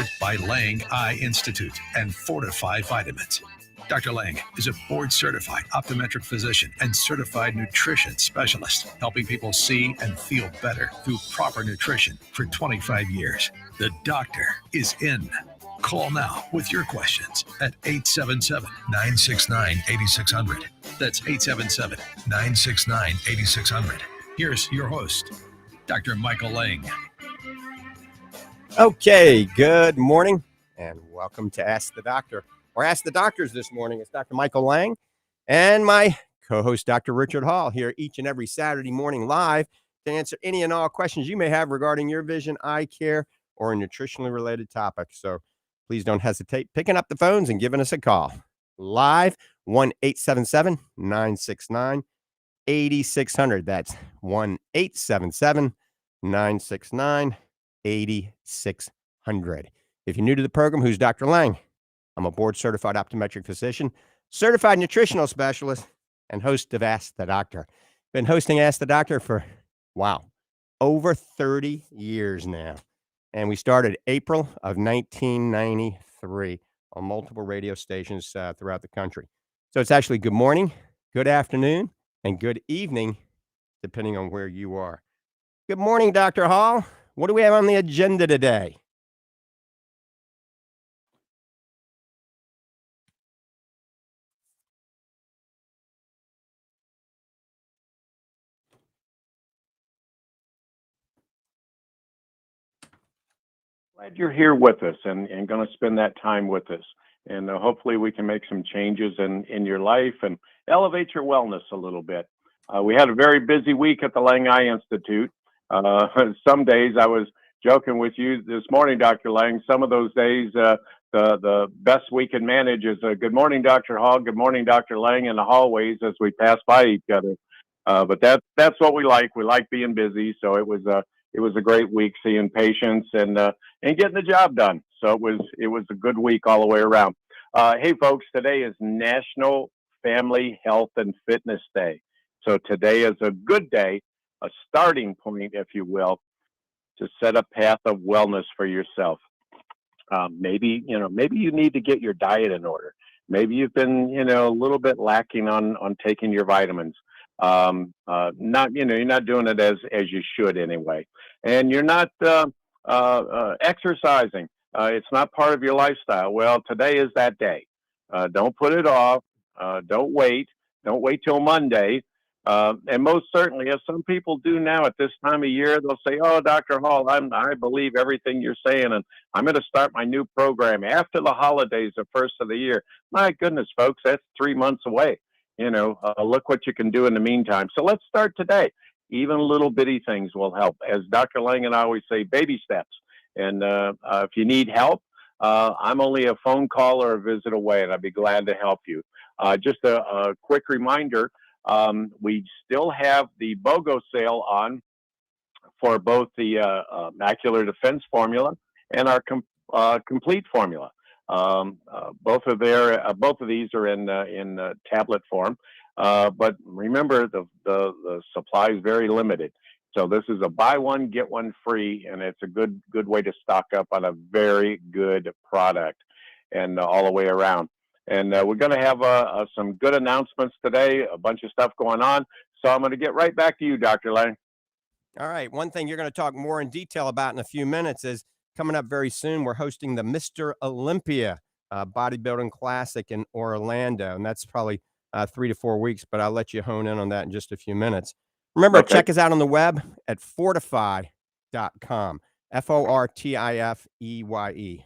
sponsored by Lang Eye Institute and Fortifeye Vitamins. Dr. Lang is a board-certified optometric physician and certified nutrition specialist, helping people see and feel better through proper nutrition for 25 years. The doctor is in. Call now with your questions at 877-969-8600. That's 877-969-8600. Here's your host, Dr. Michael Lang. Okay, good morning, and welcome to Ask the Doctor, or Ask the Doctors this morning. It's Dr. Michael Lang and my co-host, Dr. Richard Hall, here each and every Saturday morning live to answer any and all questions you may have regarding your vision, eye care, or a nutritionally related topic. So please don't hesitate picking up the phones and giving us a call. Live, 1-877-969-8600. That's 1-877-969-8600. If you're new to the program, who's Dr. Lang? I'm a board-certified optometric physician, certified nutritional specialist, and host of Ask the Doctor. Been hosting Ask the Doctor for, over 30 years now. And we started April of 1993 on multiple radio stations throughout the country. So it's actually good morning, good afternoon, and good evening, depending on where you are. Good morning, Dr. Hall. What do we have on the agenda today? Glad you're here with us and going to spend that time with us. And hopefully we can make some changes in your life and elevate your wellness a little bit. We had a very busy week at the Lang Eye Institute. Some days, I was joking with you this morning, Dr. Lang, some of those days, the best we can manage is good morning, Dr. Hall, good morning, Dr. Lang, in the hallways as we pass by each other. But that's what we like. We like being busy. So it was a great week seeing patients and getting the job done. So it was a good week all the way around. Hey folks, today is National Family Health and Fitness Day. So today is a good day, a starting point, if you will, to set a path of wellness for yourself. Maybe you need to get your diet in order. Maybe you've been, a little bit lacking on taking your vitamins. You're not doing it as you should anyway. And you're not exercising. It's not part of your lifestyle. Well, today is that day. Don't put it off. Don't wait. Don't wait till Monday. And most certainly, as some people do now at this time of year, they'll say, "Oh, Dr. Hall, I believe everything you're saying, and I'm going to start my new program after the holidays, the first of the year." My goodness, folks, that's 3 months away. Look what you can do in the meantime. So let's start today. Even little bitty things will help. As Dr. Lang and I always say, baby steps. And if you need help, I'm only a phone call or a visit away, and I'd be glad to help you. Just a quick reminder. We still have the BOGO sale on for both the macular defense formula and our complete formula. Both of these are in tablet form, but remember the supply is very limited. So this is a buy one get one free, and it's a good way to stock up on a very good product, and all the way around. And we're going to have some good announcements today, a bunch of stuff going on. So I'm going to get right back to you, Dr. Lang. All right. One thing you're going to talk more in detail about in a few minutes is coming up very soon. We're hosting the Mr. Olympia Bodybuilding Classic in Orlando, and that's probably 3 to 4 weeks, but I'll let you hone in on that in just a few minutes. Remember, Check us out on the web at fortifeye.com, FORTIFEYE.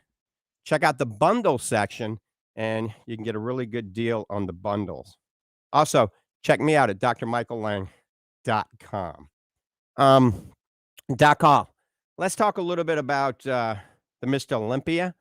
Check out the bundle section, and you can get a really good deal on the bundles. Also, check me out at drmichaellang.com. Doc Hall, let's talk a little bit about the Mr. Olympia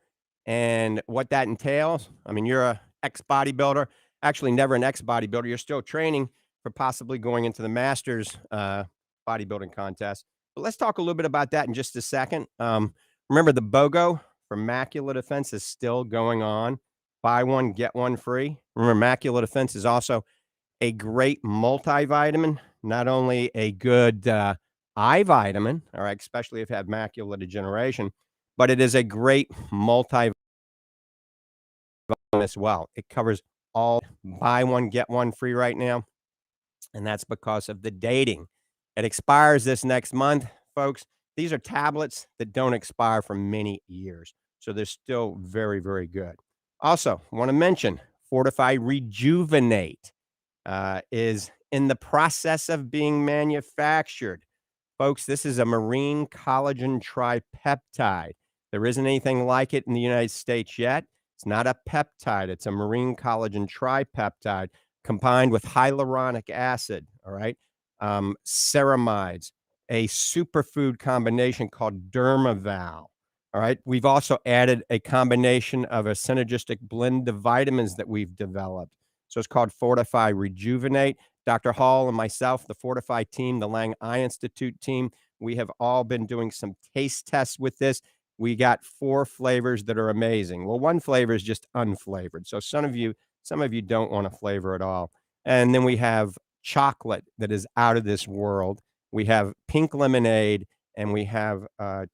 and what that entails. I mean, you're an ex-bodybuilder, actually never an ex-bodybuilder. You're still training for possibly going into the Masters bodybuilding contest. But let's talk a little bit about that in just a second. Remember, the BOGO for macular defense is still going on. Buy one, get one free. Remember, macular defense is also a great multivitamin, not only a good eye vitamin, all right, especially if you have macular degeneration, but it is a great multi as well. It covers all, buy one, get one free right now. And that's because of the dating. It expires this next month, folks. These are tablets that don't expire for many years. So they're still very, very good. Also, want to mention Fortifeye Rejuvenate is in the process of being manufactured. Folks, this is a marine collagen tripeptide. There isn't anything like it in the United States yet. It's not a peptide. It's a marine collagen tripeptide combined with hyaluronic acid, all right? Ceramides, a superfood combination called Dermaval, all right? We've also added a combination of a synergistic blend of vitamins that we've developed. So it's called Fortifeye Rejuvenate. Dr. Hall and myself, the Fortifeye team, the Lang Eye Institute team, we have all been doing some taste tests with this. We got 4 flavors that are amazing. Well, one flavor is just unflavored. So some of you don't want a flavor at all. And then we have chocolate that is out of this world. We have pink lemonade, and we have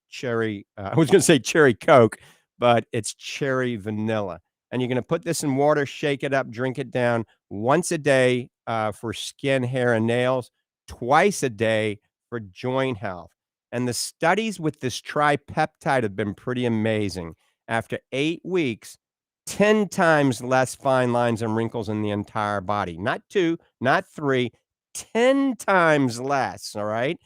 cherry, I was going to say cherry Coke, but it's cherry vanilla. And you're going to put this in water, shake it up, drink it down once a day for skin, hair, and nails, twice a day for joint health. And the studies with this tripeptide have been pretty amazing. After 8 weeks, 10 times less fine lines and wrinkles in the entire body. Not 2, not 3, 10 times less, all right?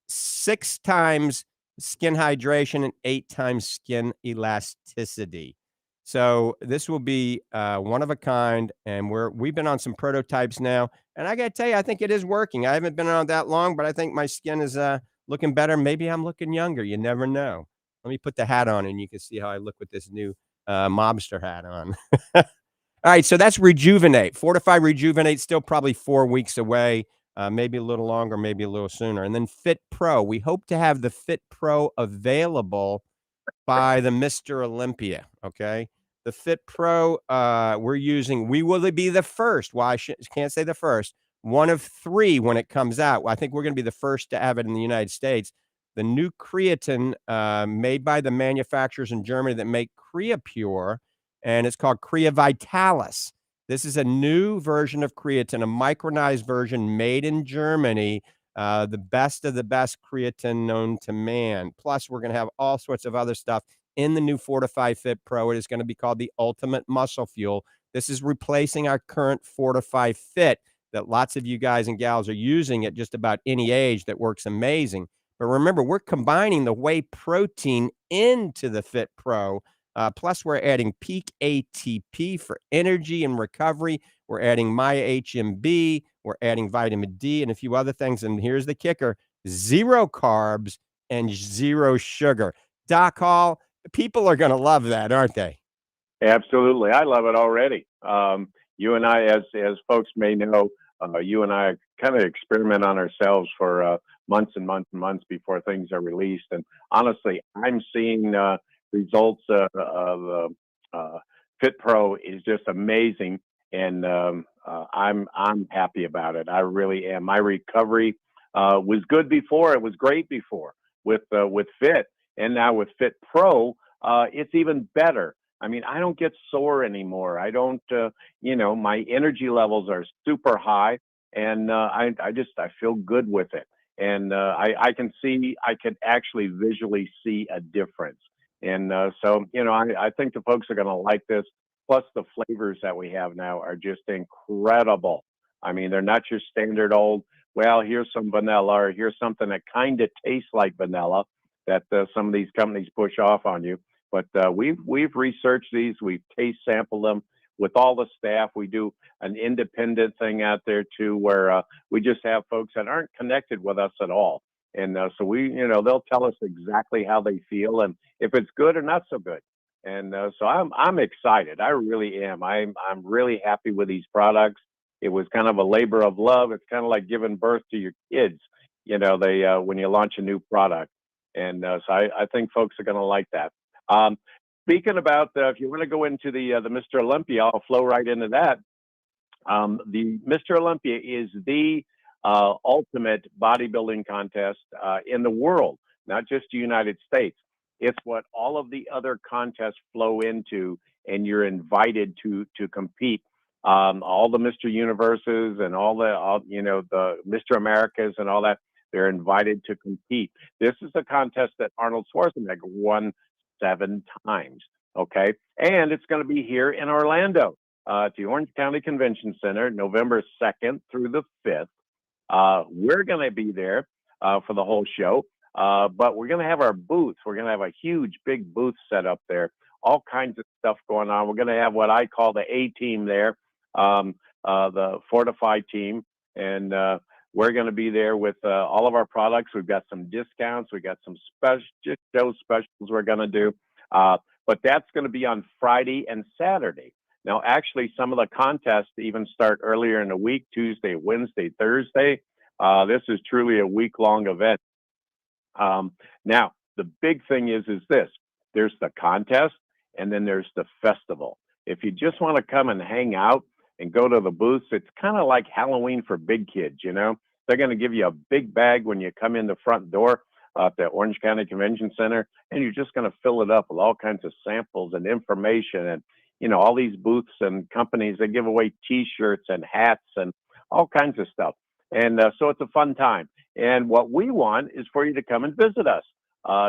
6 times skin hydration and 8 times skin elasticity. So this will be one of a kind, and we've been on some prototypes now, and I got to tell you, I think it is working. I haven't been on that long, but I think my skin is looking better. Maybe I'm looking younger. You never know. Let me put the hat on, and you can see how I look with this new mobster hat on. All right, so that's Rejuvenate. Fortifeye Rejuvenate, still probably 4 weeks away, maybe a little longer, maybe a little sooner. And then Fit Pro. We hope to have the Fit Pro available by the Mr. Olympia, okay? The Fit Pro, we will be the first. Well, can't say the first. One of 3 when it comes out. I think we're going to be the first to have it in the United States. The new creatine made by the manufacturers in Germany that make creapure, and it's called creavitalis. This is a new version of creatine, a micronized version made in Germany, the best of the best creatine known to man. Plus, we're going to have all sorts of other stuff in the new Fortifeye Fit Pro. It is going to be called the Ultimate Muscle Fuel. This is replacing our current Fortifeye Fit that lots of you guys and gals are using at just about any age that works amazing. But remember, we're combining the whey protein into the Fit Pro. Plus, we're adding peak ATP for energy and recovery. We're adding MyHMB. We're adding vitamin D and a few other things. And here's the kicker: 0 carbs and 0 sugar. Doc Hall, people are going to love that, aren't they? Absolutely. I love it already. You and I, as folks may know, you and I kind of experiment on ourselves for months and months and months before things are released. And honestly, I'm seeing results of Fit Pro is just amazing, and I'm happy about it. I really am. My recovery was good before; it was great before with Fit, and now with Fit Pro, it's even better. I mean, I don't get sore anymore. I don't, my energy levels are super high, and I feel good with it. And I could actually visually see a difference. And so, I think the folks are going to like this. Plus, the flavors that we have now are just incredible. I mean, they're not your standard old, well, here's some vanilla, or here's something that kind of tastes like vanilla that some of these companies push off on you. But we've researched these, we've taste sampled them with all the staff. We do an independent thing out there too, where we just have folks that aren't connected with us at all, and so they'll tell us exactly how they feel and if it's good or not so good. And so I'm excited. I really am. I'm really happy with these products. It was kind of a labor of love. It's kind of like giving birth to your kids. They when you launch a new product, and so I think folks are going to like that. Speaking about, if you want to go into the Mr. Olympia, I'll flow right into that. The Mr. Olympia is the ultimate bodybuilding contest in the world, not just the United States. It's what all of the other contests flow into, and you're invited to compete. All the Mr. Universes and the Mr. Americas and all that, they're invited to compete. This is a contest that Arnold Schwarzenegger won 7 times. Okay, and it's going to be here in Orlando, at the Orange County Convention Center, November 2nd through the 5th. We're going to be there for the whole show, but we're going to have our booths. We're going to have a huge, big booth set up there. All kinds of stuff going on. We're going to have what I call the A team there, the Fortifeye team, and we're going to be there with all of our products. We've got some discounts. We've got some show specials we're going to do. But that's going to be on Friday and Saturday. Now, actually, some of the contests even start earlier in the week, Tuesday, Wednesday, Thursday. This is truly a week-long event. Now, the big thing is this. There's the contest, and then there's the festival. If you just want to come and hang out and go to the booths, it's kind of like Halloween for big kids, you know? They're going to give you a big bag when you come in the front door at the Orange County Convention Center, and you're just going to fill it up with all kinds of samples and information and, all these booths and companies that give away T-shirts and hats and all kinds of stuff. And so it's a fun time. And what we want is for you to come and visit us.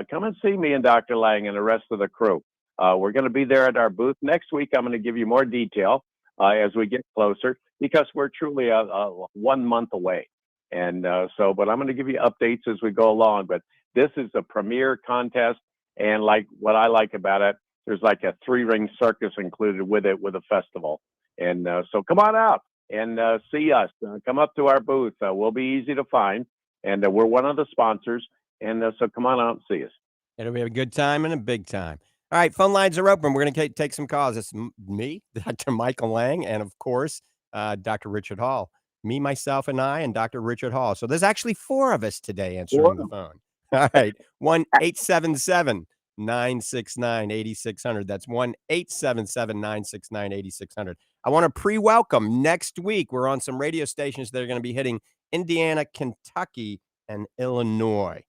Come and see me and Dr. Lang and the rest of the crew. We're going to be there at our booth. Next week, I'm going to give you more detail as we get closer, because we're truly 1 month away. And but I'm going to give you updates as we go along. But this is a premier contest. And like what I like about it, there's like a 3-ring circus included with it, with a festival. And so come on out and see us. Come up to our booth. We'll be easy to find. And we're one of the sponsors. And so come on out and see us. It'll be a good time and a big time. All right, phone lines are open. We're going to take some calls. It's me, Dr. Michael Lang, and of course, Dr. Richard Hall. Me, myself, and I, and Dr. Richard Hall. So there's actually 4 of us today answering the phone. All right, 1-877-969-8600. That's 1-877-969-8600. I want to pre-welcome next week. We're on some radio stations that are going to be hitting Indiana, Kentucky, and Illinois.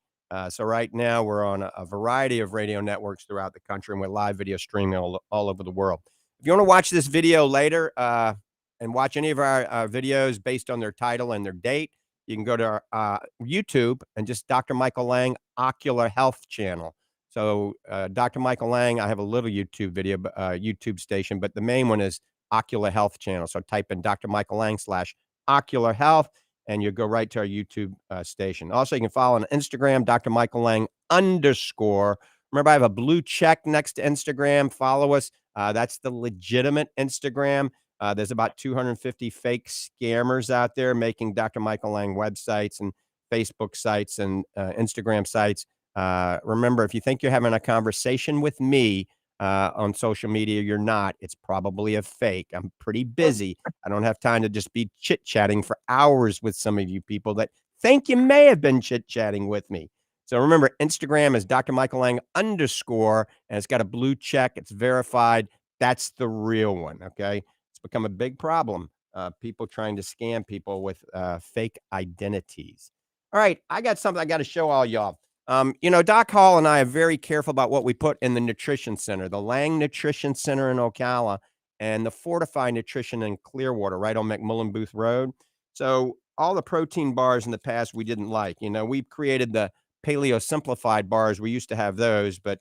So right now we're on a variety of radio networks throughout the country, and we're live video streaming all over the world. If you want to watch this video later and watch any of our videos based on their title and their date, you can go to our YouTube and just Dr. Michael Lang Ocular Health channel. So Dr. Michael Lang, I have a little YouTube video, YouTube station, but the main one is Ocular Health channel. So type in Dr. Michael Lang / Ocular Health, and you go right to our YouTube station. Also, you can follow on Instagram, Dr. Michael Lang _. Remember, I have a blue check next to Instagram. Follow us. That's the legitimate Instagram. There's about 250 fake scammers out there making Dr. Michael Lang websites and Facebook sites and Instagram sites. Remember, if you think you're having a conversation with me on social media, you're not. It's probably a fake. I'm pretty busy. I don't have time to just be chit-chatting for hours with some of you people that think you may have been chit-chatting with me. So remember, Instagram is Dr. Michael Lang _, and it's got a blue check. It's verified. That's the real one, okay? It's become a big problem. People trying to scam people with fake identities. All right, I got something I got to show all y'all. Doc Hall and I are very careful about what we put in the Nutrition Center, the Lang Nutrition Center in Ocala and the Fortifeye Nutrition in Clearwater, right on McMullen Booth Road. So all the protein bars in the past we didn't like. We've created the Paleo Simplified bars. We used to have those, but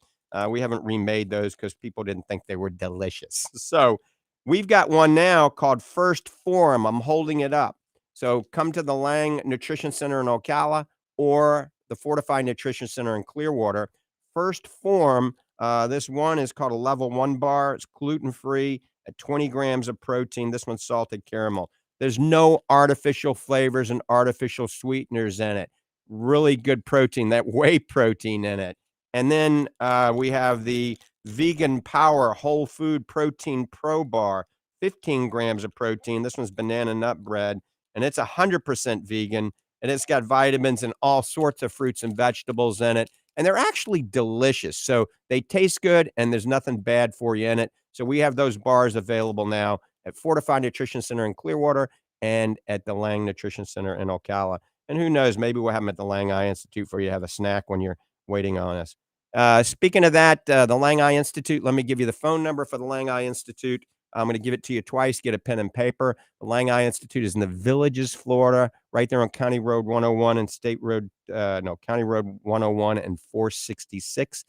we haven't remade those because people didn't think they were delicious. So we've got one now called First Form. I'm holding it up. So come to the Lang Nutrition Center in Ocala or the Fortifeye Nutrition Center in Clearwater. First Form, this one is called a level 1 bar. It's gluten-free at 20 grams of protein. This one's salted caramel. There's no artificial flavors and artificial sweeteners in it. Really good protein, that whey protein in it. And then we have the Vegan Power Whole Food Protein Pro Bar, 15 grams of protein. This one's banana nut bread, and it's 100% vegan. And it's got vitamins and all sorts of fruits and vegetables in it. And they're actually delicious. So they taste good, and there's nothing bad for you in it. So we have those bars available now at Fortifeye Nutrition Center in Clearwater and at the Lang Nutrition Center in Ocala. And who knows, maybe we'll have them at the Lang Eye Institute for you to have a snack when you're waiting on us. Speaking of that, the Lang Eye Institute, let me give you the phone number for the Lang Eye Institute. I'm going to give it to you twice. Get a pen and paper. The Lang Eye Institute is in the Villages, Florida, right there on County Road 101 and County Road 101 and 466,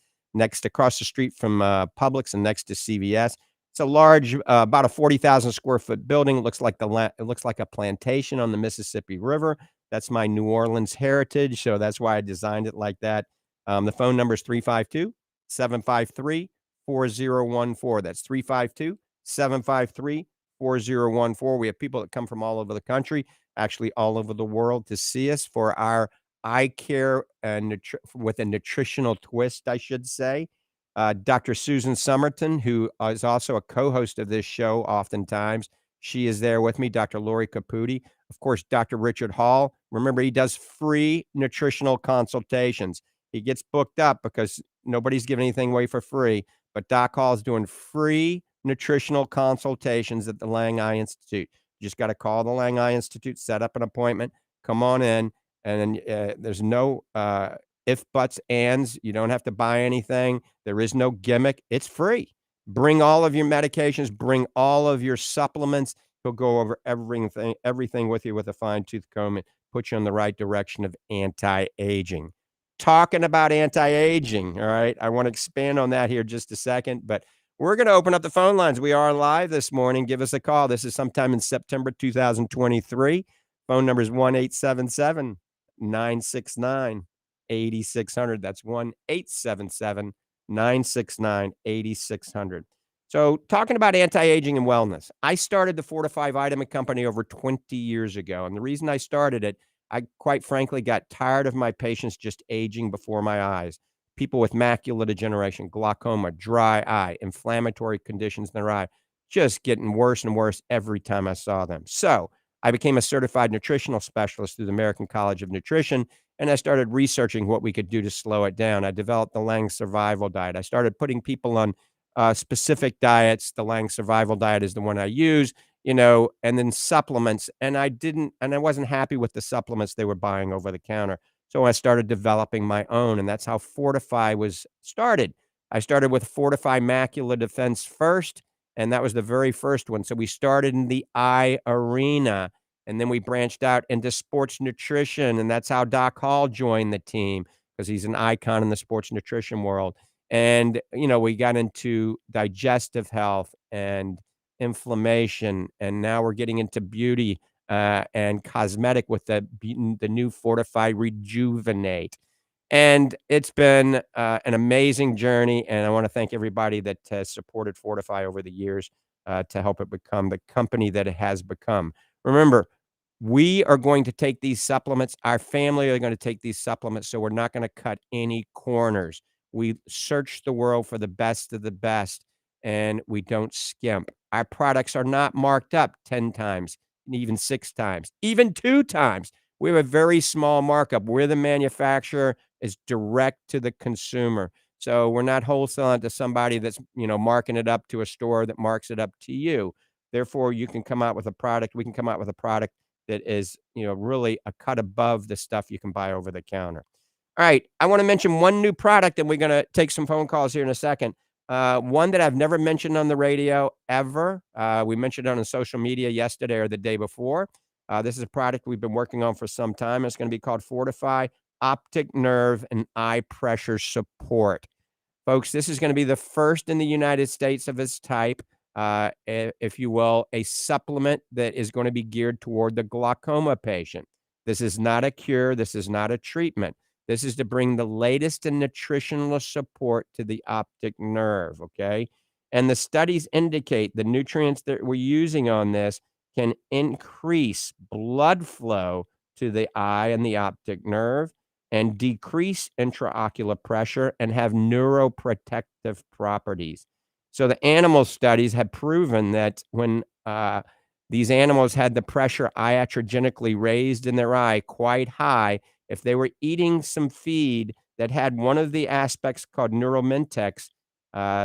across the street from Publix and next to CVS. It's a large, about a 40,000 square foot building. It looks like a plantation on the Mississippi River. That's my New Orleans heritage, so that's why I designed it like that. The phone number is 352-753-4014. That's 352-753-4014. We have people that come from all over the country, actually all over the world, to see us for our eye care and with a nutritional twist, I should say. Dr. Susan Somerton, who is also a co-host of this show oftentimes, she is there with me. Dr. Lori Caputi, of course, Dr. Richard Hall. Remember, he does free nutritional consultations. He gets booked up because nobody's giving anything away for free, but Doc Hall is doing free nutritional consultations at the Lang Eye Institute. You just got to call the Lang Eye Institute, set up an appointment, come on in, and there's no if, buts, ands. You don't have to buy anything. There is no gimmick. It's free. Bring all of your medications, bring all of your supplements. He'll go over everything with you with a fine-tooth comb and put you in the right direction of anti-aging. Talking about anti-aging, all right? I want to expand on that here just a second, but we're going to open up the phone lines. We are live this morning. Give us a call. This is sometime in September 2023. Phone number is 1-877-969-8600. That's 1-877-969-8600. So talking about anti-aging and wellness, I started the Fortifeye Vitamin Company over 20 years ago. And the reason I started it, I quite frankly got tired of my patients just aging before my eyes. People with macular degeneration, glaucoma, dry eye, inflammatory conditions in their eye, just getting worse and worse every time I saw them. So I became a certified nutritional specialist through the American College of Nutrition, and I started researching what we could do to slow it down. I developed the Lang Survival Diet. I started putting people on specific diets. The Lang Survival Diet is the one I use, and then supplements. And I wasn't happy with the supplements they were buying over the counter. So I started developing my own, and that's how Fortifeye was started. I started with Fortifeye Macular Defense first, and that was the very first one. So we started in the eye arena, and then we branched out into sports nutrition, and that's how Doc Hall joined the team because he's an icon in the sports nutrition world. And, we got into digestive health and inflammation, and now we're getting into beauty and cosmetic with the new Fortifeye Rejuvenate. And it's been an amazing journey, and I want to thank everybody that has supported Fortifeye over the years to help it become the company that it has become. Remember, we are going to take these supplements. Our family are going to take these supplements, so we're not going to cut any corners. We search the world for the best of the best, and we don't skimp. Our products are not marked up 10 times, even 6 times, even 2 times. We have a very small markup. We're the manufacturer, is direct to the consumer. So we're not wholesaling to somebody that's, marking it up to a store that marks it up to you. Therefore, you can come out with a product. We can come out with a product that is, really a cut above the stuff you can buy over the counter. All right. I want to mention one new product, and we're going to take some phone calls here in a second. One that I've never mentioned on the radio ever. We mentioned it on social media yesterday or the day before. This is a product we've been working on for some time. It's going to be called Fortifeye Optic Nerve and Eye Pressure Support. Folks, this is going to be the first in the United States of its type, if you will, a supplement that is going to be geared toward the glaucoma patient. This is not a cure. This is not a treatment. This is to bring the latest in nutritional support to the optic nerve, okay? And the studies indicate the nutrients that we're using on this can increase blood flow to the eye and the optic nerve and decrease intraocular pressure and have neuroprotective properties. So the animal studies have proven that when these animals had the pressure iatrogenically raised in their eye quite high, if they were eating some feed that had one of the aspects called nuementix,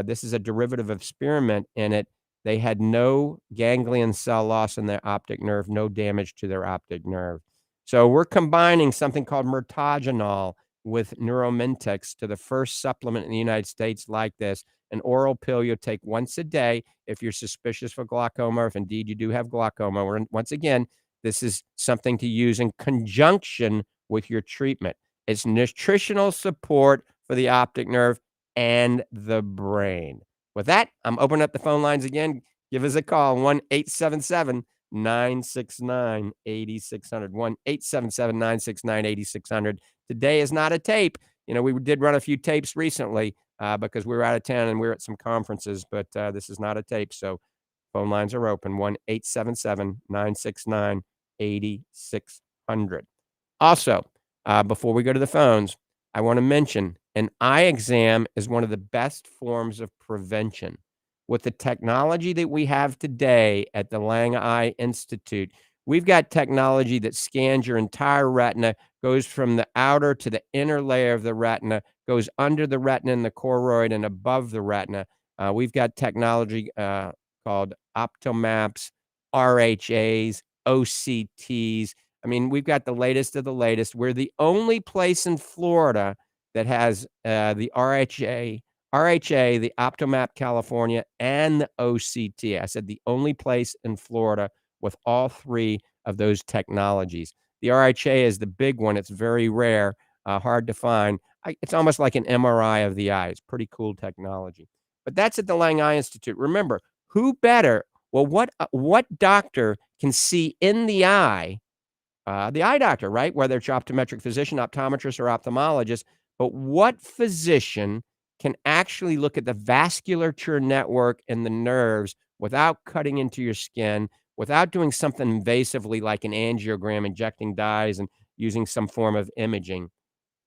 this is a derivative of spearmint in it, they had no ganglion cell loss in their optic nerve, no damage to their optic nerve. So we're combining something called mirtogenol with nuementix to the first supplement in the United States like this, an oral pill you'll take once a day if you're suspicious for glaucoma, or if indeed you do have glaucoma. Once again, this is something to use in conjunction with your treatment. It's nutritional support for the optic nerve and the brain. With that, I'm opening up the phone lines again. Give us a call, 1-877-969-8600, 1-877-969-8600. Today is not a tape. We did run a few tapes recently because we were out of town and we were at some conferences, but this is not a tape. So phone lines are open, 1-877-969-8600. Also, before we go to the phones, I want to mention an eye exam is one of the best forms of prevention. With the technology that we have today at the Lang Eye Institute, we've got technology that scans your entire retina, goes from the outer to the inner layer of the retina, goes under the retina and the choroid and above the retina. We've got technology called optomaps, RHAs, OCTs. I mean, we've got the latest of the latest. We're the only place in Florida that has the RHA, the Optomap California, and the OCT. I said the only place in Florida with all three of those technologies. The RHA is the big one. It's very rare, hard to find. It's almost like an MRI of the eye. It's pretty cool technology. But that's at the Lang Eye Institute. Remember, who better? Well, what doctor can see in the eye? The eye doctor, right? Whether it's your optometric physician, optometrist, or ophthalmologist. But what physician can actually look at the vasculature network and the nerves without cutting into your skin, without doing something invasively like an angiogram, injecting dyes and using some form of imaging?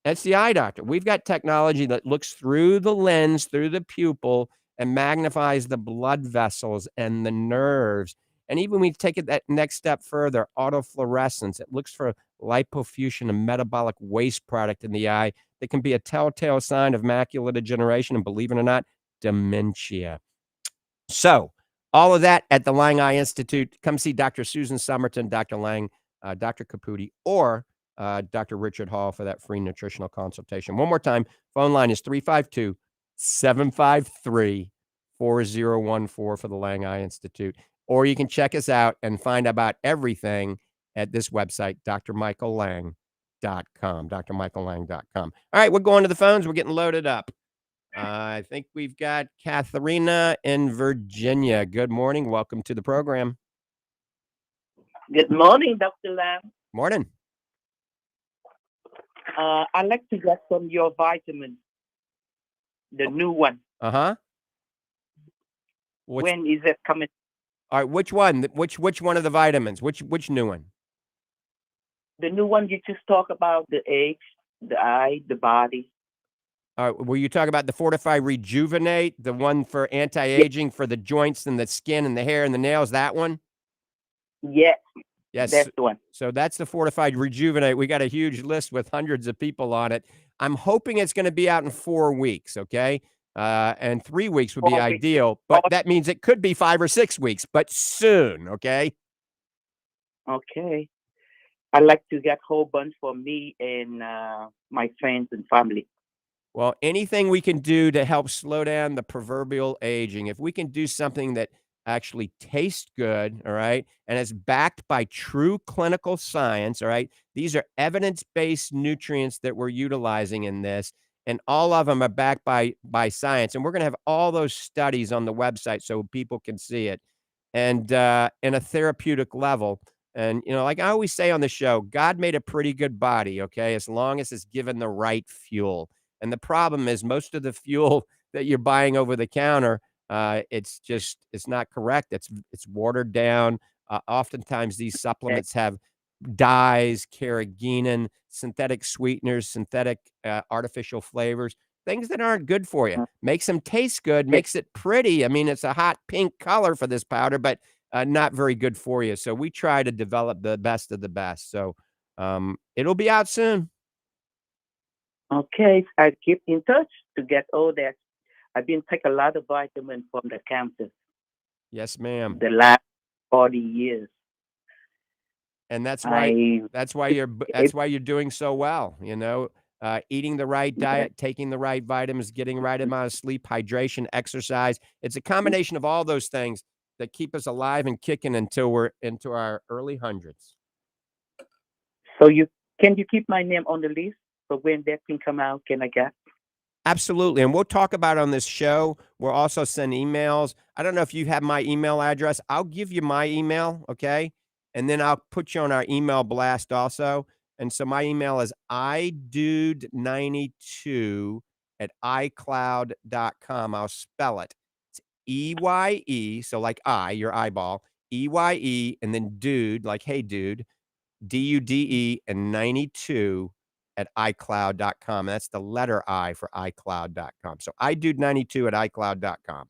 That's the eye doctor. We've got technology that looks through the lens, through the pupil, and magnifies the blood vessels and the nerves. And even we take it that next step further, autofluorescence. It looks for lipofuscin, a metabolic waste product in the eye that can be a telltale sign of macular degeneration and, believe it or not, dementia. So all of that at the Lang Eye Institute. Come see Dr. Susan Somerton, Dr. Lang, Dr. Caputi, or Dr. Richard Hall for that free nutritional consultation. One more time, phone line is 352-753-4014 for the Lang Eye Institute. Or you can check us out and find out about everything at this website, drmichaellang.com, drmichaellang.com. All right, we're going to the phones. We're getting loaded up. I think we've got Katharina in Virginia. Good morning. Welcome to the program. Good morning, Dr. Lam. Morning. I'd like to get some of your vitamins, the new one. Uh-huh. When is it coming? All right, which one? Which one of the vitamins? Which new one? The new one you just talk about, the eggs, the eye, the body. All right, were you talking about the Fortifeye Rejuvenate, the one for anti-aging for the joints and the skin and the hair and the nails, that one? Yes. Yes. That's the one. So that's the Fortifeye Rejuvenate. We got a huge list with hundreds of people on it. I'm hoping it's going to be out in 4 weeks, okay? And 3 weeks would be ideal, but that means it could be 5 or 6 weeks, but soon, okay? Okay. I'd like to get a whole bunch for me and my friends and family. Well, anything we can do to help slow down the proverbial aging, if we can do something that actually tastes good, all right, and is backed by true clinical science, all right, these are evidence-based nutrients that we're utilizing in this, and all of them are backed by science, and we're going to have all those studies on the website so people can see it, and in a therapeutic level. And, like I always say on the show, God made a pretty good body, okay, as long as it's given the right fuel. And the problem is most of the fuel that you're buying over the counter, it's not correct. It's watered down. Oftentimes these supplements have dyes, carrageenan, synthetic sweeteners, synthetic artificial flavors, things that aren't good for you. Makes them taste good, makes it pretty. I mean, it's a hot pink color for this powder, but not very good for you. So we try to develop the best of the best. So it'll be out soon. Okay, I keep in touch to get all that. I've been taking a lot of vitamins from the cancer. Yes, ma'am. The last 40 years. And that's why you're doing so well. eating the right diet, taking the right vitamins, getting the right amount of sleep, hydration, exercise. It's a combination of all those things that keep us alive and kicking until we're into our early hundreds. So can you keep my name on the list for when that can come out? Can I get? Absolutely. And we'll talk about it on this show. We'll also send emails. I don't know if you have my email address. I'll give you my email, okay? And then I'll put you on our email blast also. And so my email is idude92 at icloud.com. I'll spell it. It's EYE, so like your eyeball, EYE, and then dude, like hey dude, DUDE, and 92 at iCloud.com. That's the letter I for iCloud.com. So iDude92 at iCloud.com.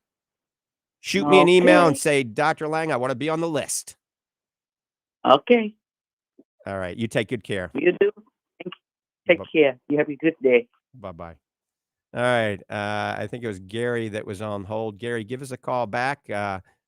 Shoot me an email and say, Dr. Lang, I want to be on the list. Okay. All right. You take good care. You do. Take care. You have a good day. Bye-bye. All right. I think it was Gary that was on hold. Gary, give us a call back.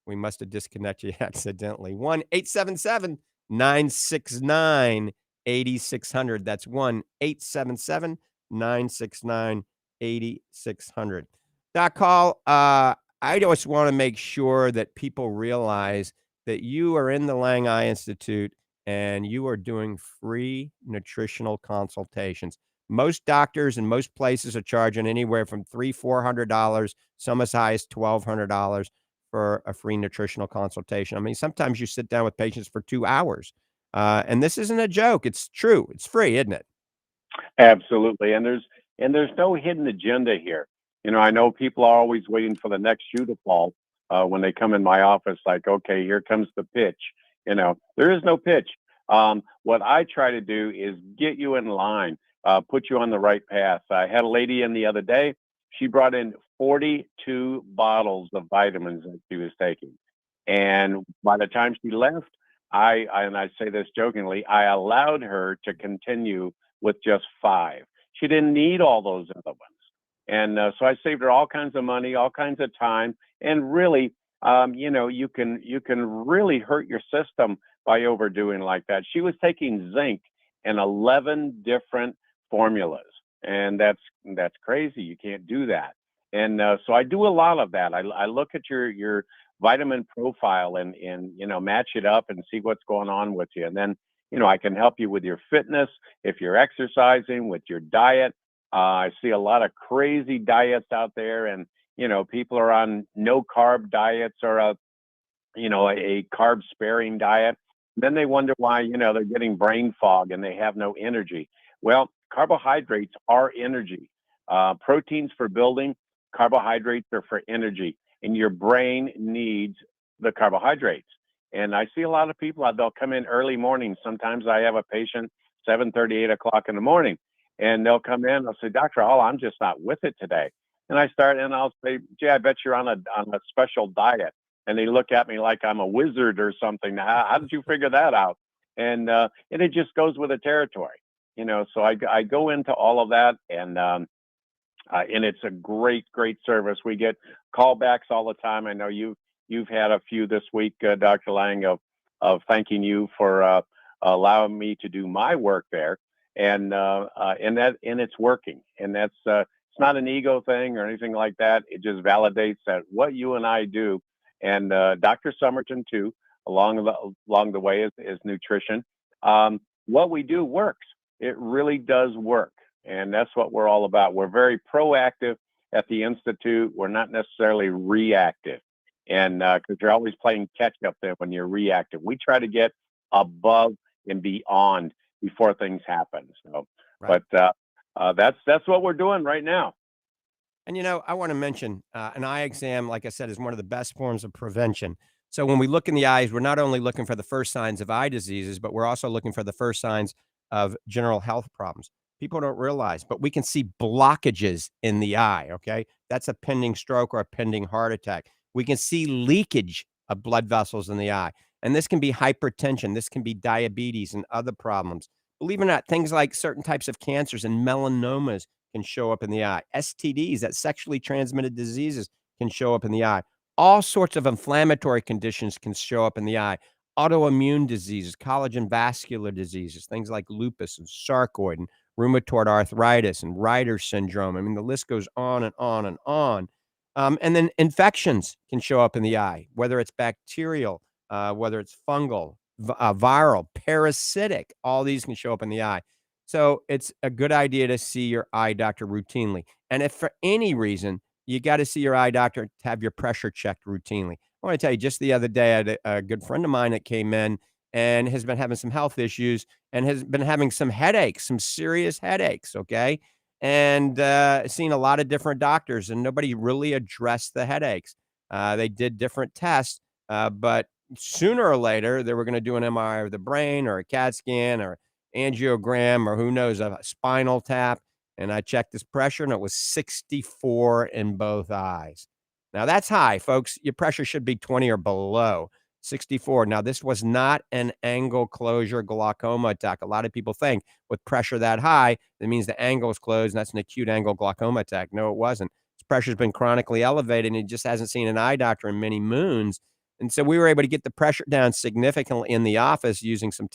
We must have disconnected you accidentally. 1-877-969-8600. That's 1-877-969-8600. Doc Call, I just want to make sure that people realize that you are in the Lang Eye Institute and you are doing free nutritional consultations. Most doctors and most places are charging anywhere from $300-400, some as high as $1,200 for a free nutritional consultation. I mean, sometimes you sit down with patients for 2 hours. And this isn't a joke. It's true. It's free, isn't it? Absolutely. And there's no hidden agenda here. I know people are always waiting for the next shoe to fall when they come in my office, like, okay, here comes the pitch. There is no pitch. What I try to do is get you in line, put you on the right path. I had a lady in the other day. She brought in 42 bottles of vitamins that she was taking. And by the time she left, and I say this jokingly, I allowed her to continue with just 5. She didn't need all those other ones. And so I saved her all kinds of money, all kinds of time. And really, you can really hurt your system by overdoing like that. She was taking zinc in 11 different formulas. And that's crazy. You can't do that. And so I do a lot of that. I look at your vitamin profile and match it up and see what's going on with you. And then, I can help you with your fitness, if you're exercising, with your diet. I see a lot of crazy diets out there, and, people are on no carb diets or a carb sparing diet. Then they wonder why, they're getting brain fog and they have no energy. Well, carbohydrates are energy. Proteins for building, carbohydrates are for energy, and your brain needs the carbohydrates. And I see a lot of people, they'll come in early morning. Sometimes I have a patient 7:30, 8 o'clock in the morning, and they'll come in, they'll say, Dr. Hall, I'm just not with it today. And I'll say, gee, I bet you're on a special diet. And they look at me like I'm a wizard or something. How did you figure that out? And it just goes with the territory, so I go into all of that, and it's a great service. We get callbacks all the time. I know you've had a few this week, Dr. Lang, of thanking you for allowing me to do my work there, and it's working. And that's it's not an ego thing or anything like that. It just validates that what you and I do, and Dr. Somerton too, along the way is nutrition. What we do works. It really does work. And that's what we're all about. We're very proactive at the Institute. We're not necessarily reactive. And because you're always playing catch up there when you're reactive. We try to get above and beyond before things happen. So, right. But that's what we're doing right now. And, I want to mention an eye exam, like I said, is one of the best forms of prevention. So when we look in the eyes, we're not only looking for the first signs of eye diseases, but we're also looking for the first signs of general health problems. People don't realize, but we can see blockages in the eye, okay? That's a pending stroke or a pending heart attack. We can see leakage of blood vessels in the eye. And this can be hypertension. This can be diabetes and other problems. Believe it or not, things like certain types of cancers and melanomas can show up in the eye. STDs, that sexually transmitted diseases, can show up in the eye. All sorts of inflammatory conditions can show up in the eye. Autoimmune diseases, collagen vascular diseases, things like lupus and sarcoid and rheumatoid arthritis and Reiter's syndrome. I mean, the list goes on and on and on. And then infections can show up in the eye, whether it's bacterial, whether it's fungal, viral, parasitic, all these can show up in the eye. So it's a good idea to see your eye doctor routinely. And if for any reason you got to see your eye doctor to have your pressure checked routinely. I want to tell you, just the other day, I had a good friend of mine that came in and has been having some health issues and has been having some headaches, some serious headaches. Okay. And seen a lot of different doctors, and nobody really addressed the headaches. They did different tests, but sooner or later, they were going to do an MRI of the brain or a CAT scan or angiogram or who knows, a spinal tap. And I checked his pressure and it was 64 in both eyes. Now that's high, folks. Your pressure should be 20 or below. 64. Now, this was not an angle closure glaucoma attack. A lot of people think with pressure that high, that means the angle is closed and that's an acute angle glaucoma attack. No, it wasn't. His pressure's been chronically elevated and he just hasn't seen an eye doctor in many moons. And so we were able to get the pressure down significantly in the office using some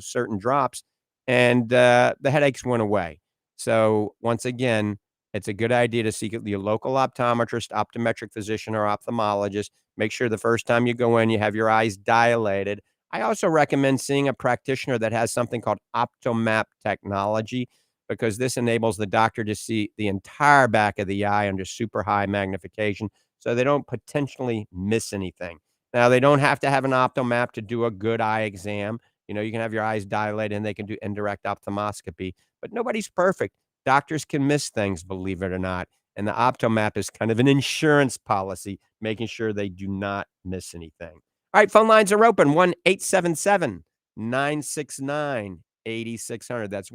certain drops, and the headaches went away. So once again, it's a good idea to seek your local optometrist, optometric physician, or ophthalmologist. Make sure the first time you go in, you have your eyes dilated. I also recommend seeing a practitioner that has something called OptoMap technology, because this enables the doctor to see the entire back of the eye under super high magnification so they don't potentially miss anything. Now, they don't have to have an OptoMap to do a good eye exam. You know, you can have your eyes dilated and they can do indirect ophthalmoscopy, but nobody's perfect. Doctors can miss things, believe it or not. And the OptoMap is kind of an insurance policy, making sure they do not miss anything. All right, phone lines are open. 1-877-969-8600. That's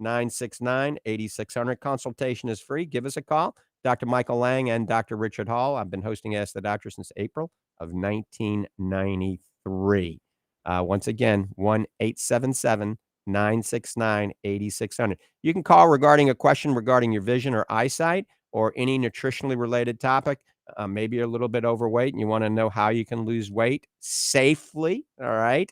1-877-969-8600. Consultation is free. Give us a call. Dr. Michael Lang and Dr. Richard Hall. I've been hosting Ask the Doctor since April of 1993. Once again, 1-877-969-8600. You can call regarding a question regarding your vision or eyesight or any nutritionally related topic. Maybe you're a little bit overweight and you want to know how you can lose weight safely. All right.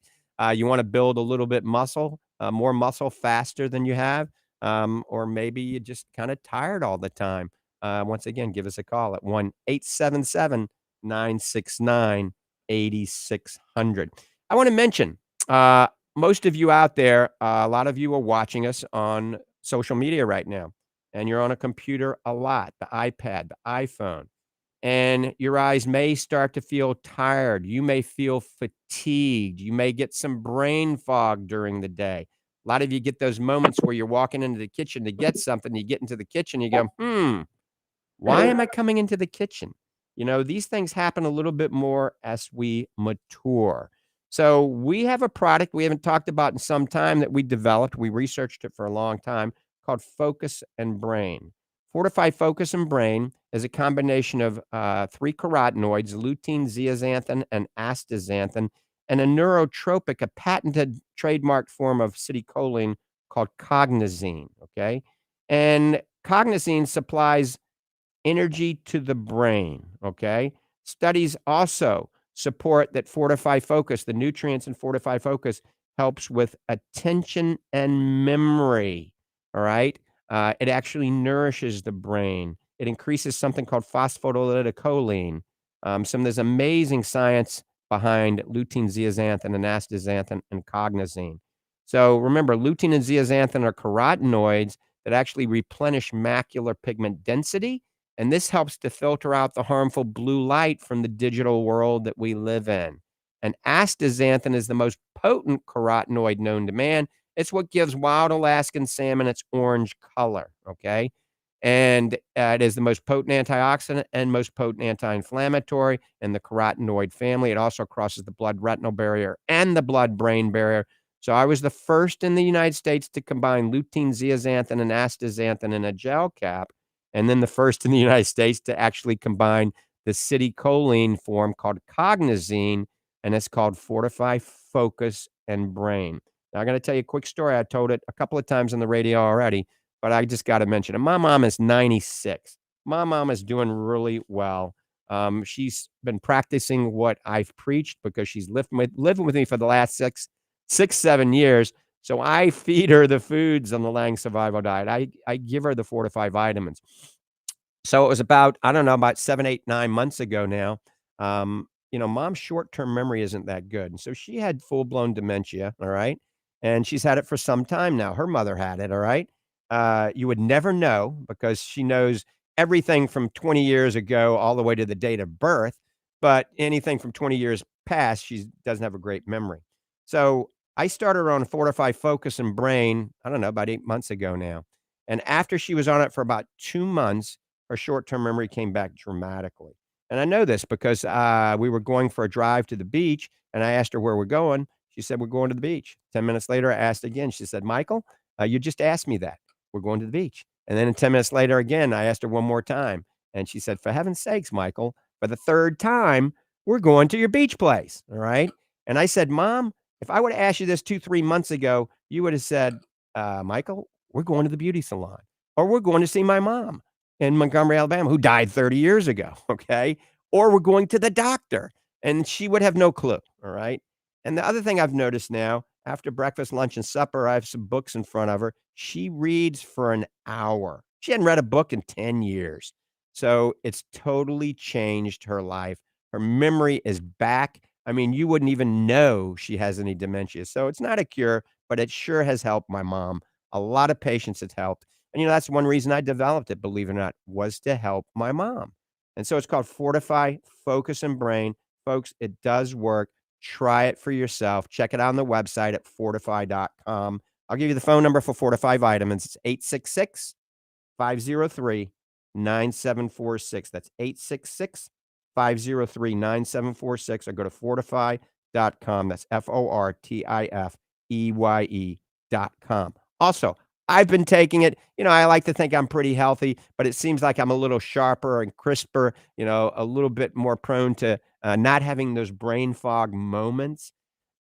You want to build a little bit more muscle faster than you have. Or maybe you're just kind of tired all the time. Once again, give us a call at 1-877-969-8600. I want to mention, most of you out there, a lot of you are watching us on social media right now, and you're on a computer a lot, the iPad, the iPhone, and your eyes may start to feel tired. You may feel fatigued. You may get some brain fog during the day. A lot of you get those moments where you're walking into the kitchen to get something. You get into the kitchen, you go, why am I coming into the kitchen? You know, these things happen a little bit more as we mature. So we have a product we haven't talked about in some time that we developed. We researched it for a long time, called Focus and Brain. Fortifeye Focus and Brain is a combination of 3 carotenoids, lutein, zeaxanthin, and astaxanthin, and a neurotropic, a patented trademarked form of acetylcholine called cognizine. Okay. And cognizine supplies energy to the brain. Okay. Studies also support that Fortifeye Focus, the nutrients in Fortifeye Focus, helps with attention and memory. All right. It actually nourishes the brain. It increases something called phosphatidylcholine. There's amazing science behind lutein, zeaxanthin, and astaxanthin and cognizine. So remember, lutein and zeaxanthin are carotenoids that actually replenish macular pigment density, and this helps to filter out the harmful blue light from the digital world that we live in. And astaxanthin is the most potent carotenoid known to man. It's what gives wild Alaskan salmon its orange color, okay? And it is the most potent antioxidant and most potent anti-inflammatory in the carotenoid family. It also crosses the blood-retinal barrier and the blood-brain barrier. So I was the first in the United States to combine lutein, zeaxanthin, and astaxanthin in a gel cap, and then the first in the United States to actually combine the acetylcholine form called cognizine, and it's called Fortifeye Focus and Brain. Now, I'm going to tell you a quick story. I told it a couple of times on the radio already, but I just got to mention it. My mom is 96. My mom is doing really well. She's been practicing what I've preached because she's living with me for the last 7 years. So I feed her the foods on the Lang Survival Diet. I give her the Fortifeye vitamins. So it was about, I don't know, about 7, 8, 9 months ago now. Mom's short-term memory isn't that good. And so she had full-blown dementia, all right? And she's had it for some time now. Her mother had it, all right? You would never know because she knows everything from 20 years ago all the way to the date of birth, but anything from 20 years past, she doesn't have a great memory. So I started her on Fortifeye Focus and Brain, I don't know, about 8 months ago now. And after she was on it for about 2 months, her short-term memory came back dramatically. And I know this because we were going for a drive to the beach, and I asked her where we're going. She said, "We're going to the beach." 10 minutes later, I asked again. She said, "Michael, you just asked me that. We're going to the beach." And then 10 minutes later, again, I asked her one more time. And she said, "For heaven's sakes, Michael, for the third time, we're going to your beach place." All right. And I said, "Mom, if I would have asked you this 2, 3 months ago, you would have said, Michael, we're going to the beauty salon, or we're going to see my mom in Montgomery, Alabama, who died 30 years ago, okay? Or we're going to the doctor, and she would have no clue, all right? And the other thing I've noticed now, after breakfast, lunch, and supper, I have some books in front of her. She reads for an hour. She hadn't read a book in 10 years. So it's totally changed her life. Her memory is back. I mean, you wouldn't even know she has any dementia. So it's not a cure, but it sure has helped my mom. A lot of patients it's helped. And, that's one reason I developed it, believe it or not, was to help my mom. And so it's called Fortifeye Focus and Brain. Folks, it does work. Try it for yourself. Check it out on the website at fortifeye.com. I'll give you the phone number for Fortifeye Vitamins. It's 866-503-9746. That's 866-503-9746. Or go to fortifeye.com. That's FORTIFEYE.com. Also, I've been taking it. I like to think I'm pretty healthy, but it seems like I'm a little sharper and crisper, a little bit more prone to not having those brain fog moments.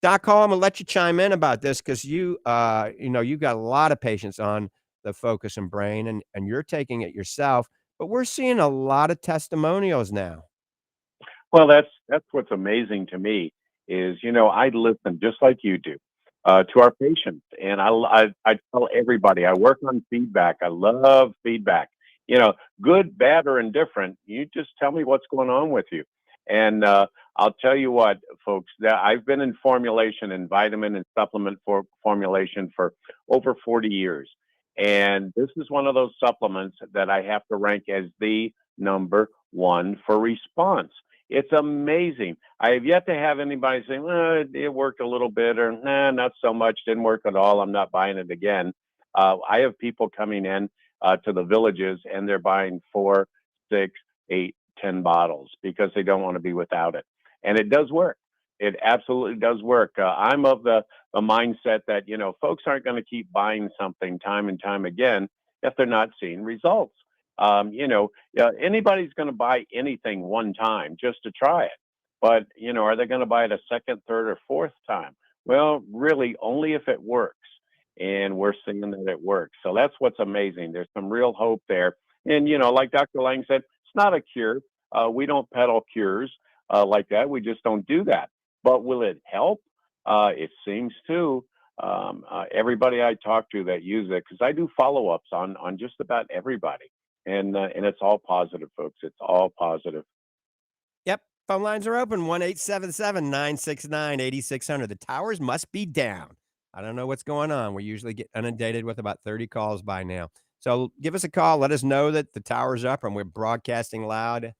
Doc Hall, I'm going to let you chime in about this because you got a lot of patients on the Focus and Brain, and you're taking it yourself, but we're seeing a lot of testimonials now. Well, that's what's amazing to me is, I listen just like you do to our patients, and I tell everybody I work on feedback. I love feedback. Good, bad, or indifferent. You just tell me what's going on with you, and I'll tell you what, folks. That I've been in formulation and vitamin and supplement formulation for over 40 years, and this is one of those supplements that I have to rank as the number one for response. It's amazing. I have yet to have anybody say, well, it worked a little bit, or nah, not so much, didn't work at all, I'm not buying it again. I have people coming in to the villages, and they're buying 4, 6, 8, 10 bottles because they don't want to be without it. And it does work. It absolutely does work. I'm of the mindset that, folks aren't going to keep buying something time and time again if they're not seeing results. Anybody's going to buy anything one time just to try it. But, are they going to buy it a second, third, or fourth time? Well, really, only if it works. And we're seeing that it works. So that's what's amazing. There's some real hope there. And, like Dr. Lang said, it's not a cure. We don't peddle cures like that. We just don't do that. But will it help? It seems to. Everybody I talk to that use it, because I do follow-ups on just about everybody. And it's all positive, folks. It's all positive. Yep. Phone lines are open, 1-877-969-8600. The towers must be down. I don't know what's going on. We usually get inundated with about 30 calls by now. So give us a call. Let us know that the tower's up and we're broadcasting loud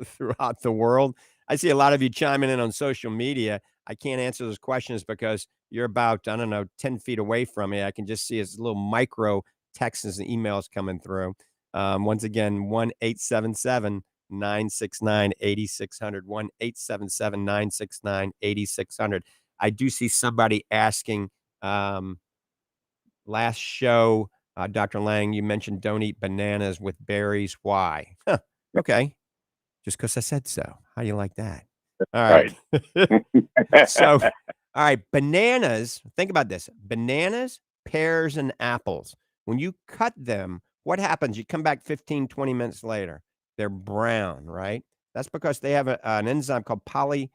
throughout the world. I see a lot of you chiming in on social media. I can't answer those questions because you're about, 10 feet away from me. I can just see it's little micro texts and emails coming through. Once again, 1-877-969-8600, 1-877-969-8600. I do see somebody asking, last show, Dr. Lang, you mentioned don't eat bananas with berries. Why? Huh, okay. Just because I said so. How do you like that? All right. So, all right, bananas, think about this. Bananas, pears, and apples. When you cut them, what happens? You come back 15, 20 minutes later. They're brown, right? That's because they have an enzyme called polyphenol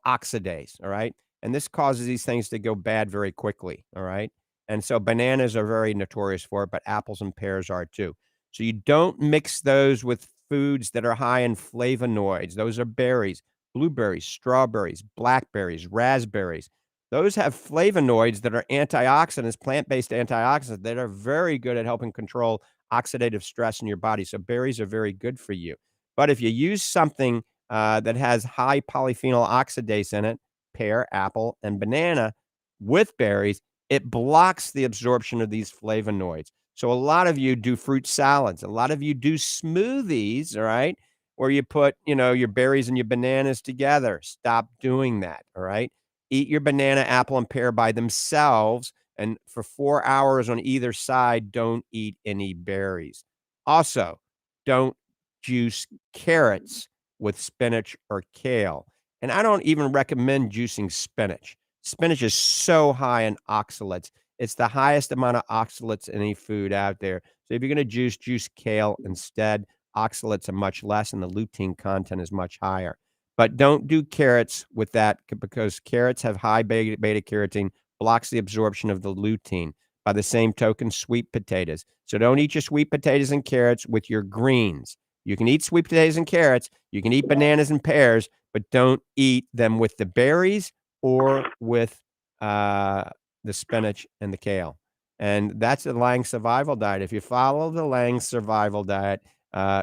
oxidase, all right? And this causes these things to go bad very quickly. All right. And so bananas are very notorious for it, but apples and pears are too. So you don't mix those with foods that are high in flavonoids. Those are berries, blueberries, strawberries, blackberries, raspberries. Those have flavonoids that are antioxidants, plant-based antioxidants that are very good at helping control oxidative stress in your body. So berries are very good for you. But if you use something that has high polyphenol oxidase in it, pear, apple, and banana with berries, it blocks the absorption of these flavonoids. So a lot of you do fruit salads. A lot of you do smoothies, all right, where you put, your berries and your bananas together. Stop doing that, all right? Eat your banana, apple, and pear by themselves, and for 4 hours on either side, don't eat any berries. Also, don't juice carrots with spinach or kale. And I don't even recommend juicing spinach. Spinach is so high in oxalates. It's the highest amount of oxalates in any food out there. So if you're going to juice kale instead. Oxalates are much less and the lutein content is much higher. But don't do carrots with that because carrots have high beta carotene, blocks the absorption of the lutein. By the same token, sweet potatoes. So don't eat your sweet potatoes and carrots with your greens. You can eat sweet potatoes and carrots. You can eat bananas and pears, but don't eat them with the berries or with the spinach and the kale. And that's the Lang survival diet. If you follow the Lang survival diet,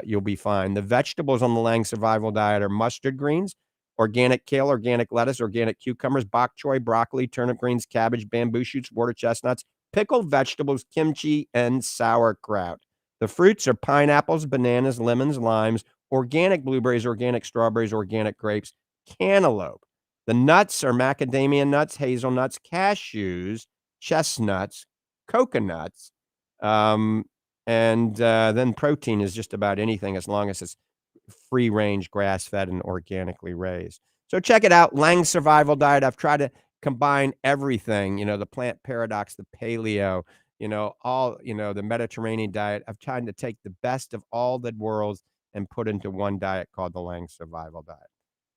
you'll be fine. The vegetables on the Lang survival diet are mustard greens, organic kale, organic lettuce, organic cucumbers, bok choy, broccoli, turnip greens, cabbage, bamboo shoots, water chestnuts, pickled vegetables, kimchi, and sauerkraut. The fruits are pineapples, bananas, lemons, limes, organic blueberries, organic strawberries, organic grapes, cantaloupe. The nuts are macadamia nuts, hazelnuts, cashews, chestnuts, coconuts, and then protein is just about anything as long as it's free range, grass fed, and organically raised. So check it out, Lang's Survival Diet. I've tried to combine everything, the plant paradox, the paleo, the Mediterranean diet. I've tried to take the best of all the worlds and put into one diet called the Lang Survival Diet.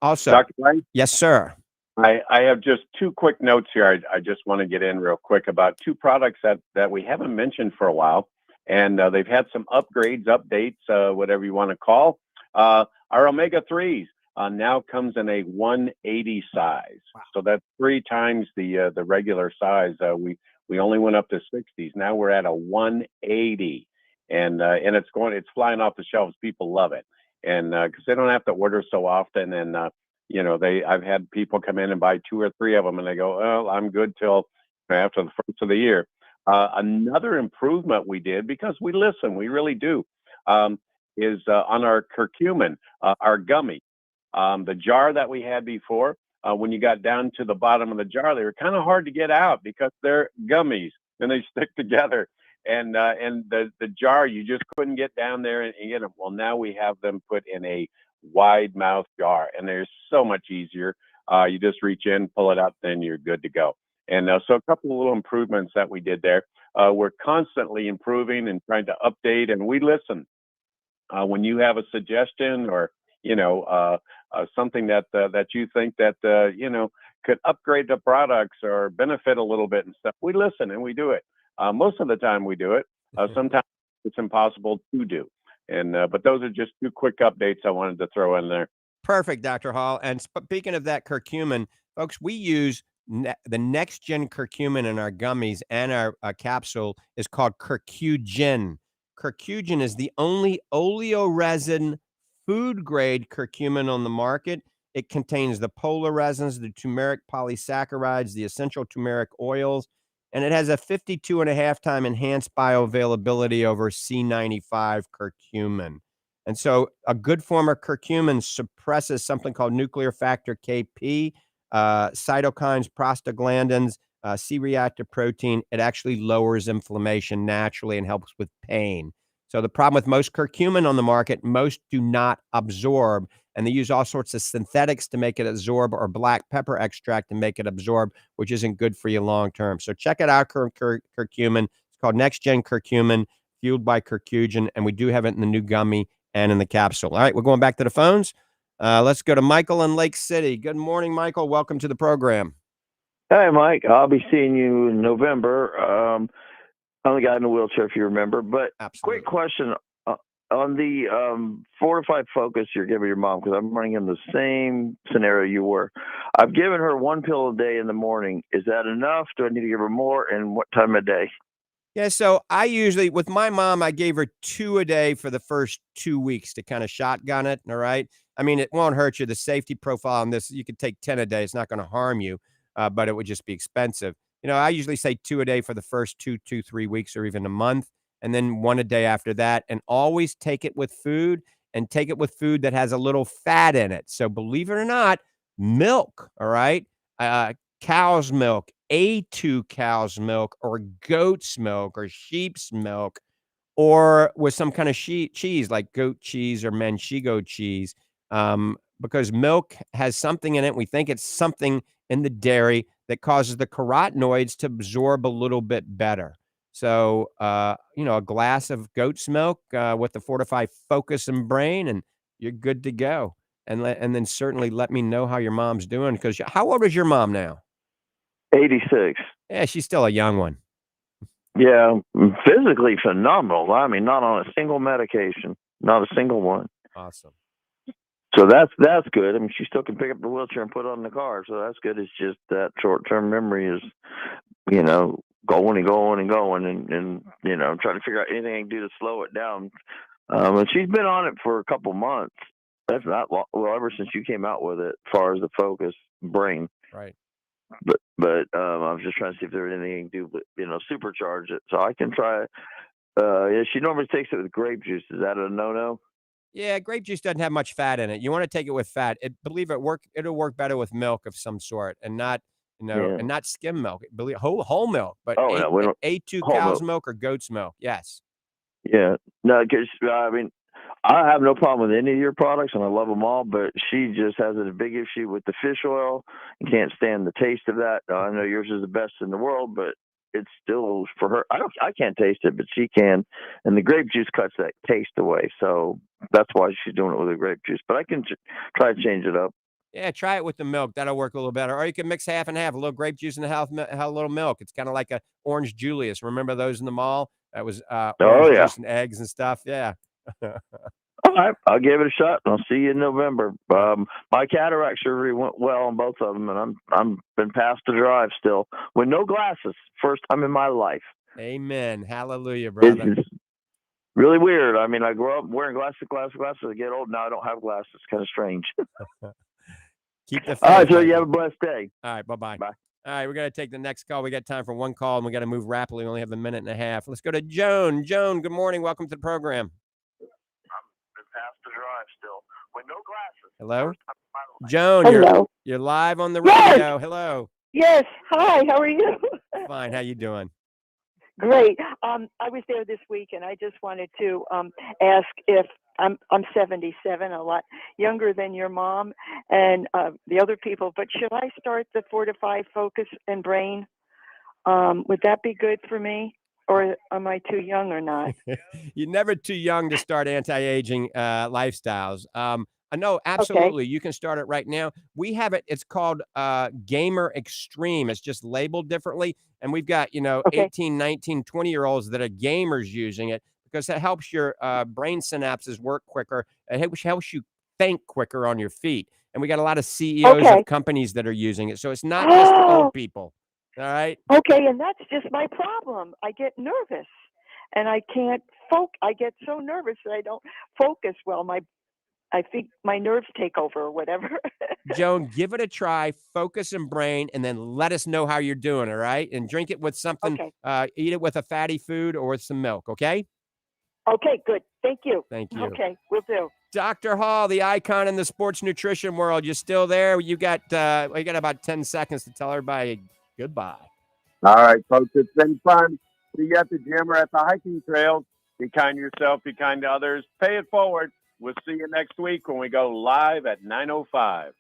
Also, Dr. Lang? Yes, sir. I have just two quick notes here. I just want to get in real quick about two products that we haven't mentioned for a while. And they've had some upgrades, updates, whatever you want to call. Our omega-3s now comes in a 180 size. Wow. So that's 3 times the regular size. We only went up to 60s. Now we're at a 180. And it's flying off the shelves. People love it. And because they don't have to order so often. And I've had people come in and buy 2 or 3 of them, and they go, "Oh, I'm good till after the first of the year." Another improvement we did, because we listen, we really do, is on our curcumin, our gummy. The jar that we had before, when you got down to the bottom of the jar, they were kind of hard to get out because they're gummies and they stick together. And the jar, you just couldn't get down there and get them. Well, now we have them put in a wide mouth jar, and they're so much easier. You just reach in, pull it out, then you're good to go. And so a couple of little improvements that we did there. We're constantly improving and trying to update, and we listen. When you have a suggestion or something that you think that could upgrade the products or benefit a little bit and stuff, we listen and we do it. Most of the time we do it. Sometimes it's impossible to do. And but those are just 2 quick updates I wanted to throw in there. Perfect, Dr. Hall. And speaking of that curcumin, folks, we use the next gen curcumin in our gummies, and our capsule is called curcugen. Curcugen is the only oleoresin food grade curcumin on the market. It contains the polar resins, the turmeric polysaccharides, the essential turmeric oils, and it has a 52.5 time enhanced bioavailability over C95 curcumin. And so a good form of curcumin suppresses something called nuclear factor KP, cytokines, prostaglandins, C-reactive protein. It actually lowers inflammation naturally and helps with pain. So the problem with most curcumin on the market, most do not absorb, and they use all sorts of synthetics to make it absorb, or black pepper extract to make it absorb, which isn't good for you long term. So check it out, curcumin. It's called Next Gen Curcumin, fueled by curcugen, and we do have it in the new gummy and in the capsule. All right, we're going back to the phones. Let's go to Michael in Lake City. Good morning, Michael. Welcome to the program. Hey, Mike. I'll be seeing you in November. I'm the guy in the wheelchair, if you remember. But Absolutely. quick question on the Fortifeye Focus you're giving your mom, because I'm running in the same scenario you were. I've given her one pill a day in the morning. Is that enough? Do I need to give her more? And what time of day? Yeah, so I usually, with my mom, I gave her 2 a day for the first 2 weeks to kind of shotgun it, all right? I mean, it won't hurt you. The safety profile on this, you could take 10 a day. It's not gonna harm you, but it would just be expensive. I usually say 2 a day for the first 3 weeks or even a month, and then 1 a day after that, and always take it with food, and take it with food that has a little fat in it. So believe it or not, milk, all right? Cow's milk, A2 cow's milk, or goat's milk, or sheep's milk, or with some kind of cheese like goat cheese or manchego cheese, because milk has something in it. We think it's something in the dairy that causes the carotenoids to absorb a little bit better. So, a glass of goat's milk with the Fortifeye Focus and Brain, and you're good to go. And then certainly let me know how your mom's doing. Because how old is your mom now? 86. Yeah, she's still a young one. Yeah, physically phenomenal. I mean, not on a single medication, not a single one. Awesome. So that's good. I mean, she still can pick up the wheelchair and put it on the car, so that's good. It's just that short-term memory is, going and going and going, and trying to figure out anything I can do to slow it down. And she's been on it for a couple months. That's not long, well, ever since you came out with it, as far as the Focus Brain. Right. But I was just trying to see if there was anything you can do, but supercharge it. So I can try. Yeah, she normally takes it with grape juice. Is that a no-no? Yeah, grape juice doesn't have much fat in it. You want to take it with fat. It'll work better with milk of some sort, and not Yeah. and not skim milk. Believe whole milk, but Oh, yeah, we don't A2 whole cow's milk. milk or goat's milk. Yes. Yeah, no, because I mean, I have no problem with any of your products, and I love them all. But she just has a big issue with the fish oil and can't stand the taste of that. I know yours is the best in the world, but it's still for her. I can't taste it, but she can, and the grape juice cuts that taste away. So that's why she's doing it with the grape juice. But I can try to change it up. Yeah, try it with the milk. That'll work a little better. Or you can mix half and half, a little grape juice and a little milk. It's kind of like a orange Julius. Remember those in the mall? That was orange Yeah. juice and eggs and stuff. Yeah. All right, I'll give it a shot, and I'll see you in November. My cataract surgery went well on both of them, and I'm been past the drive still with no glasses. First time in my life. Amen. Hallelujah, brother. It's really weird. I mean, I grew up wearing glasses. I get old now. I don't have glasses. It's kind of strange. Keep the faith. All right, so you have a blessed day. All right, bye-bye. Bye. All right, we're going to take the next call. We got time for one call, and we got to move rapidly. We only have a minute and a half. Let's go to Joan. Joan, good morning. Welcome to the program. Past the drive still with no glasses. Hello? Joan, Hello. You're live on the Yes! radio. Hello. Yes. Hi. How are you? Fine. How you doing? Great. I was there this week, and I just wanted to ask if I'm 77, a lot younger than your mom and the other people. But should I start the Fortifeye Focus and Brain? Would that be good for me, or am I too young or not? You're never too young to start anti-aging lifestyles. I know, absolutely. You can start it right now. We have it. It's called Gamer Extreme. It's just labeled differently. And we've got, 18, 19, 20-year-olds that are gamers using it because it helps your brain synapses work quicker. It helps you think quicker on your feet. And we got a lot of CEOs of companies that are using it. So it's not just for old people. All right. Okay. And that's just my problem. I get nervous and I can't focus. I get so nervous that I don't focus well. I think my nerves take over or whatever. Joan, give it a try, Focus and Brain, and then let us know how you're doing, all right? And drink it with something, eat it with a fatty food or with some milk, okay? Okay, good. Thank you. Thank you. Okay, will do. Dr. Hall, the icon in the sports nutrition world, you still there? You got about 10 seconds to tell everybody goodbye. All right, folks, it's been fun. See you at the gym or at the hiking trails. Be kind to yourself, be kind to others. Pay it forward. We'll see you next week when we go live at 9:05.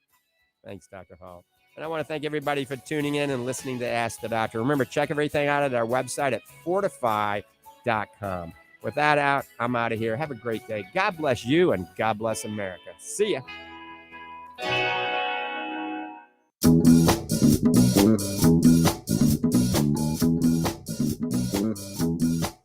Thanks, Dr. Hall. And I want to thank everybody for tuning in and listening to Ask the Doctor. Remember, check everything out at our website at fortifeye.com. With that out, I'm out of here. Have a great day. God bless you and God bless America. See ya.